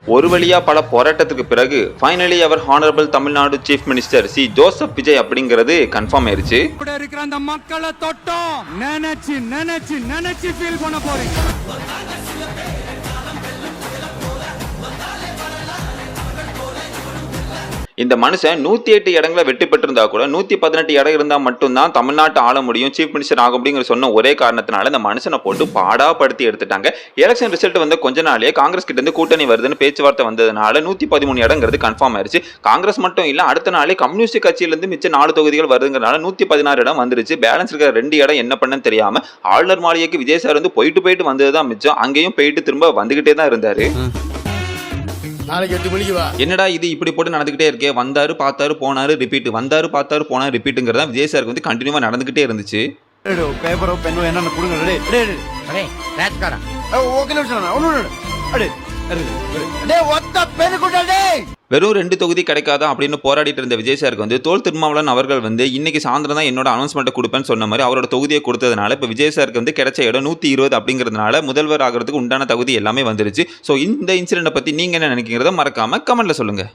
ஒரு வழியா பல போராட்டத்துக்கு பிறகு ஃபைனலி அவர் honourable Tamil Nadu chief minister C Joseph Vijay அப்படிங்கிறது கன்ஃபார்ம் ஆயிருச்சு. இருக்கிற அந்த மக்களை தொட்டோம் நினைச்சு நினைச்சு நினைச்சு ஃபீல் பண்ண போறீங்க. இந்த மனுஷன் 108 இடங்களை வெற்றி பெற்றிருந்தா கூட 118 இடம் இருந்தா மட்டும்தான் தமிழ்நாட்டை ஆள முடியும், சீஃப் மினிஸ்டர் ஆகும் அப்படிங்கிற சொன்ன ஒரே காரணத்தினால இந்த மனுஷனை போட்டு பாடாப்படுத்தி எடுத்துட்டாங்க. எலெக்ஷன் ரிசல்ட் வந்து கொஞ்ச நாளே காங்கிரஸ் கிட்ட இருந்து கூட்டணி வருதுன்னு பேச்சுவார்த்தை வந்ததுனால 113 இடங்கிறது கன்ஃபார்ம் ஆயிருச்சு. காங்கிரஸ் மட்டும் இல்ல, அடுத்த நாளே கம்யூனிஸ்ட் கட்சியில இருந்து மிச்சம் 4 தொகுதிகள் வருதுங்கிறனால 116 இடம் வந்துருச்சு. பேலன்ஸ் இருக்கிற 2 இடம் என்ன பண்ணன்னு தெரியாம ஆளுநர் மாளிகைக்கு விஜய் சார் வந்து போயிட்டு வந்ததுதான் மிச்சம். அங்கேயும் போயிட்டு திரும்ப வந்துகிட்டே தான் இருந்தாரு. நாளைக்கு 8 மணிக்கு வா. என்னடா இது இப்படி போட்டு நடந்துகிட்டே இருக்கே, வந்தாரு பார்த்தாரு போனாரு ரிப்பீட், வந்தாரு பார்த்தாரு போனாரு ரிப்பீட்டுங்கிறதா விஜய் சாருக்கு வந்து கண்டினியூவா நடந்துகிட்டே இருந்துச்சு. பேப்பரோ பெண்ணோ என்னன்னு கொடுங்க. வெறும் 2 தொகுதி கிடைக்காதா அப்படின்னு போராடிட்டு இருந்த விஜய் சாருக்கு வந்து தோல் திருமாவளவன் அவர்கள் வந்து இன்னைக்கு சாயந்தரம் தான் என்னோட அனௌன்ஸ்மெண்ட் கொடுப்பேன்னு சொன்ன மாதிரி அவரோட தொகுதியை கொடுத்ததுனால இப்போ விஜய் சாருக்கு வந்து கிடைச்ச இடம் 120 அப்படிங்கிறதுனால முதல்வர் ஆகிறதுக்கு உண்டான தகுதி எல்லாமே வந்துருச்சு. ஸோ இந்த இன்சிடென்ட்டை பத்தி நீங்க என்ன நினைக்கிறத மறக்காம கமெண்ட்ல சொல்லுங்க.